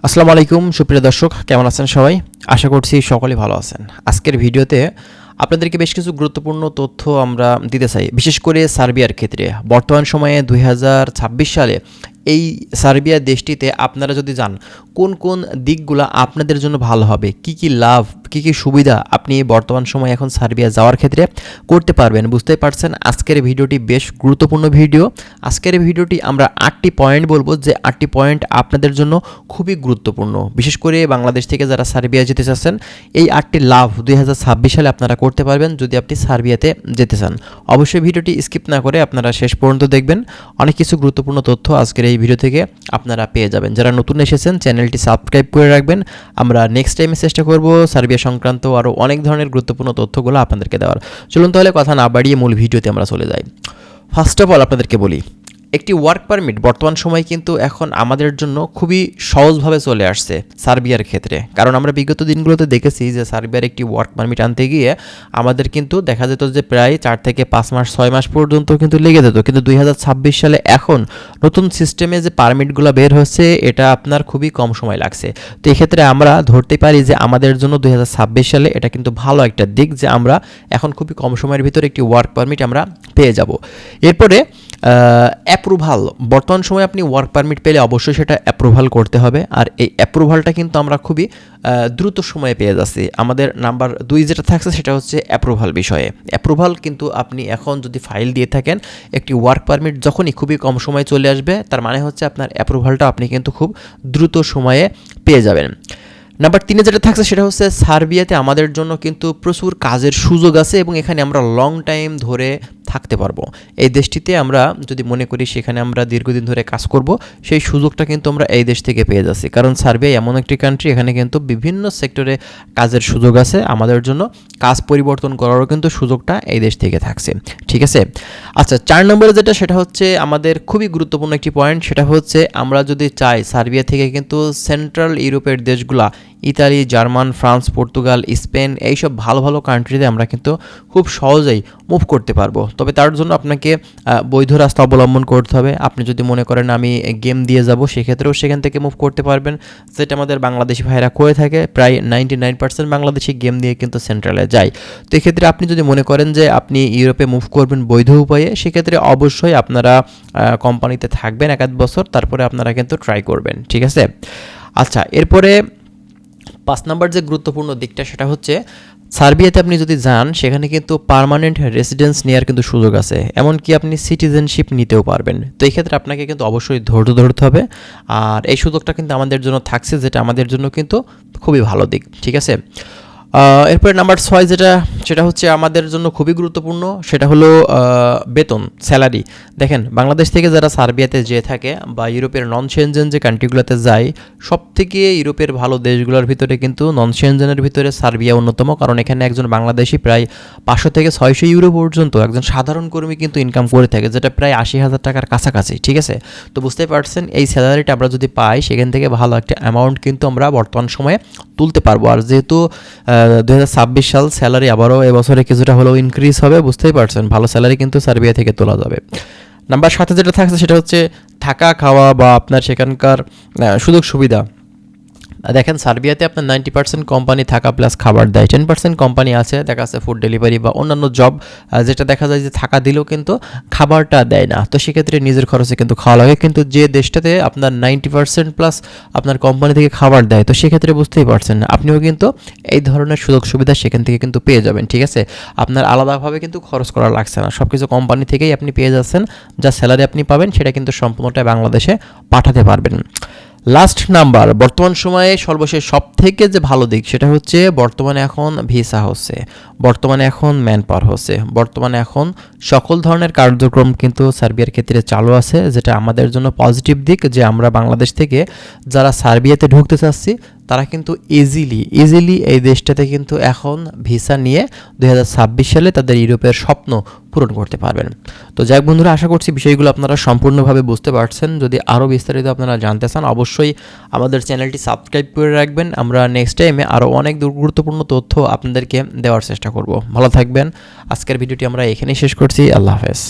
আসসালামু আলাইকুম সুপ্রিয় দর্শক, কেমন আছেন সবাই? আশা করছি সকলেই ভালো আছেন। আজকের ভিডিওতে আপনাদেরকে বেশ কিছু গুরুত্বপূর্ণ তথ্য আমরা দিতে চাই, বিশেষ করে সার্বিয়ার ক্ষেত্রে। বর্তমান সময়ে 2026 সালে এই সার্বিয়া দেশটিতে আপনারা যদি যান, কোন কোন দিকগুলো আপনাদের জন্য ভালো হবে, কি কি লাভ, কি কি সুবিধা আপনি বর্তমান সময়ে এখন সার্বিয়া যাওয়ার ক্ষেত্রে করতে পারবেন, বুঝতেই পারছেন। আজকের ভিডিওটি বেশ গুরুত্বপূর্ণ ভিডিও। আজকের ভিডিওটি আমরা 8টি পয়েন্ট বলবো, যে 8টি পয়েন্ট আপনাদের জন্য খুবই গুরুত্বপূর্ণ, বিশেষ করে বাংলাদেশ থেকে যারা সার্বিয়া যেতে চাচ্ছেন। এই 8টি লাভ 2026 সালে আপনারা করতে পারবেন যদি আপনি সার্বিয়াতে যেতে চান। অবশ্যই ভিডিওটি স্কিপ না করে আপনারা শেষ পর্যন্ত দেখবেন। অনেক কিছু গুরুত্বপূর্ণ তথ্য আজকের এই ভিডিও থেকে আপনারা পেয়ে যাবেন। যারা নতুন এসেছেন চ্যানেলটি সাবস্ক্রাইব করে রাখবেন। আমরা নেক্সট টাইমে চেষ্টা করব সার্বিয়া সংক্রান্ত আরও অনেক ধরনের গুরুত্বপূর্ণ তথ্যগুলো আপনাদেরকে দেওয়ার। চলুন তাহলে কথা না বাড়িয়ে মূল ভিডিওতে আমরা চলে যাই। ফার্স্ট অফ অল আপনাদেরকে বলি, একটি ওয়ার্ক পারমিট বর্তমান সময় কিন্তু এখন আমাদের জন্য খুবই সহজভাবে চলে আসছে সার্বিয়ার ক্ষেত্রে। কারণ আমরা বিগত দিনগুলোতে দেখেছি যে সার্বিয়ার একটি ওয়ার্ক পারমিট আনতে গিয়ে আমাদের কিন্তু দেখা যেত যে প্রায় 4 থেকে 5 মাস 6 মাস পর্যন্ত কিন্তু লেগে যেত। কিন্তু 2026 সালে এখন নতুন সিস্টেমে যে পারমিটগুলো বের হচ্ছে, এটা আপনার খুবই কম সময় লাগছে। তো এক্ষেত্রে আমরা ধরতে পারি যে আমাদের জন্য 2026 সালে এটা কিন্তু ভালো একটা দিক, যে আমরা এখন খুবই কম সময়ের ভিতরে একটি ওয়ার্ক পারমিট আমরা পেয়ে যাব। এরপরে অ্যাপ্রুভাল, বর্তমান সময়ে আপনি ওয়ার্ক পারমিট পেলে অবশ্যই সেটা অ্যাপ্রুভাল করতে হবে। আর এই অ্যাপ্রুভালটা কিন্তু আমরা খুবই দ্রুত সময়ে পেয়ে যাচ্ছি। আমাদের নাম্বার 2 যেটা থাকছে সেটা হচ্ছে অ্যাপ্রুভাল বিষয়ে। অ্যাপ্রুভাল কিন্তু আপনি এখন যদি ফাইল দিয়ে থাকেন, একটি ওয়ার্ক পারমিট যখনই খুবই কম সময়ে চলে আসবে, তার মানে হচ্ছে আপনার অ্যাপ্রুভালটা আপনি কিন্তু খুব দ্রুত সময়ে পেয়ে যাবেন। নাম্বার 3 যেটা থাকছে সেটা হচ্ছে সার্বিয়াতে আমাদের জন্য কিন্তু প্রচুর কাজের সুযোগ আছে এবং এখানে আমরা লং টাইম ধরে থাকতে পারবো। এই দেশটিতে আমরা যদি মনে করি সেখানে আমরা দীর্ঘদিন ধরে কাজ করব, সেই সুযোগটা কিন্তু আমরা এই দেশ থেকে পেয়ে যাচ্ছি। কারণ সার্বিয়া এমন একটি কান্ট্রি, এখানে কিন্তু বিভিন্ন সেক্টরে কাজের সুযোগ আছে। আমাদের জন্য কাজ পরিবর্তন করারও কিন্তু সুযোগটা এই দেশ থেকে থাকছে। ঠিক আছে। আচ্ছা, 4 নম্বরে যেটা, সেটা হচ্ছে আমাদের খুবই গুরুত্বপূর্ণ একটি পয়েন্ট। সেটা হচ্ছে আমরা যদি চাই সার্বিয়া থেকে কিন্তু সেন্ট্রাল ইউরোপের দেশগুলা, Italy, German, France, Portugal, Spain, এইসব ভালো ভালো কান্ট্রিতে আমরা কিন্তু খুব সহজেই মুভ করতে পারবো। তবে তার জন্য আপনাকে বৈধ রাস্তা অবলম্বন করতে হবে। আপনি যদি মনে করেন আমি গেম দিয়ে যাব, সেক্ষেত্রেও সেখান থেকে মুভ করতে পারবেন, যেটা আমাদের বাংলাদেশি ভাইরা করে থাকে। প্রায় 99% বাংলাদেশি গেম দিয়ে কিন্তু সেন্ট্রালে যায়। তো এক্ষেত্রে আপনি যদি মনে করেন যে আপনি ইউরোপে মুভ করবেন বৈধ উপায়ে, সেক্ষেত্রে অবশ্যই আপনারা কোম্পানিতে থাকবেন 1-2 বছর, তারপরে আপনারা কিন্তু ট্রাই করবেন। ঠিক আছে। আচ্ছা, এরপরে 5 নম্বর যে গুরুত্বপূর্ণ দিকটা, সেটা হচ্ছে সার্বিয়াতে আপনি যদি যান, সেখানে কিন্তু পার্মানেন্ট রেসিডেন্স নেওয়ার কিন্তু সুযোগ আছে, এমনকি আপনি সিটিজেনশিপ নিতেও পারবেন। তো এই ক্ষেত্রে আপনাকে কিন্তু অবশ্যই ধৈর্য ধরতে হবে। আর এই সুযোগটা কিন্তু আমাদের জন্য থাকছে, যেটা আমাদের জন্য কিন্তু খুবই ভালো দিক। ঠিক আছে। এরপরে নাম্বার 6 যেটা, সেটা হচ্ছে আমাদের জন্য খুবই গুরুত্বপূর্ণ। সেটা হলো বেতন, স্যালারি। দেখেন, বাংলাদেশ থেকে যারা সার্বিয়াতে যেয়ে থাকে বা ইউরোপের নন সেনজেন যে কান্ট্রিগুলোতে যায়, সব থেকে ইউরোপের ভালো দেশগুলোর ভিতরে কিন্তু নন সেনজেনের ভিতরে সার্বিয়া অন্যতম। কারণ এখানে একজন বাংলাদেশি প্রায় 500 থেকে 600 ইউরো পর্যন্ত একজন সাধারণ কর্মী কিন্তু ইনকাম করে থাকে, যেটা প্রায় 80,000 টাকার কাছাকাছি। ঠিক আছে। তো বুঝতেই পারছেন, এই স্যালারিটা আমরা যদি পাই, সেখান থেকে ভালো একটা অ্যামাউন্ট কিন্তু আমরা বর্তমান সময়ে তুলতে পারবো। আর যেহেতু 2026 সাল, স্যালারি আবারও এবছরে কিছুটা হলেও ইনক্রিজ হবে, বুঝতেই পারছেন, ভালো স্যালারি কিন্তু সার্বিয়া থেকে তোলা যাবে। নাম্বার 7 যেটা থাকছে সেটা হচ্ছে থাকা খাওয়া বা আপনার সেখানকার সুযোগ সুবিধা। দেখেন, সার্বিয়াতে আপনার 90% কোম্পানি থাকা প্লাস খাবার দেয়, 10% কোম্পানি আছে দেখা যাচ্ছে ফুড ডেলিভারি বা অন্যান্য জব, যেটা দেখা যায় যে থাকা দিলেও কিন্তু খাবারটা দেয় না। তো সেক্ষেত্রে নিজের খরচে কিন্তু খাওয়া লাগে। কিন্তু যে দেশটাতে আপনার 90% প্লাস আপনার কোম্পানি থেকে খাবার দেয়, তো সেক্ষেত্রে বুঝতেই পারছেন আপনিও কিন্তু এই ধরনের সুযোগ সুবিধা সেখান থেকে কিন্তু পেয়ে যাবেন। ঠিক আছে। আপনার আলাদাভাবে কিন্তু খরচ করা লাগছে না, সব কিছু কোম্পানি থেকেই আপনি পেয়ে যাচ্ছেন। যা স্যালারি আপনি পাবেন সেটা কিন্তু সম্পূর্ণটা বাংলাদেশে পাঠাতে পারবেন। লাস্ট নাম্বার, বর্তমান সময়ে সর্বশেষ সব থেকে যে ভালো দিক, সেটা হচ্ছে বর্তমানে এখন ভিসা হচ্ছে, বর্তমানে এখন ম্যান পাওয়ার হচ্ছে, বর্তমানে এখন সকল ধরনের কার্যক্রম কিন্তু সার্বিয়ার ক্ষেত্রে চালু আছে, যেটা আমাদের জন্য পজিটিভ দিক। যে আমরা বাংলাদেশ থেকে যারা সার্বিয়াতে ঢুকতে চাচ্ছি, তারা কিন্তু ইজিলি এই দেশটাতে কিন্তু এখন ভিসা নিয়ে 2026 সালে তাদের ইউরোপের স্বপ্ন পূরণ করতে পারবেন। তো যাই হোক বন্ধুরা, আশা করছি বিষয়গুলো আপনারা সম্পূর্ণভাবে বুঝতে পারছেন। যদি আরও বিস্তারিত আপনারা জানতে চান, অবশ্যই আমাদের চ্যানেলটি সাবস্ক্রাইব করে রাখবেন। আমরা নেক্সট টাইমে আরও অনেক গুরুত্বপূর্ণ তথ্য আপনাদেরকে দেওয়ার চেষ্টা করব। ভালো থাকবেন। আজকের ভিডিওটি আমরা এখানেই শেষ করছি। আল্লাহ হাফেজ।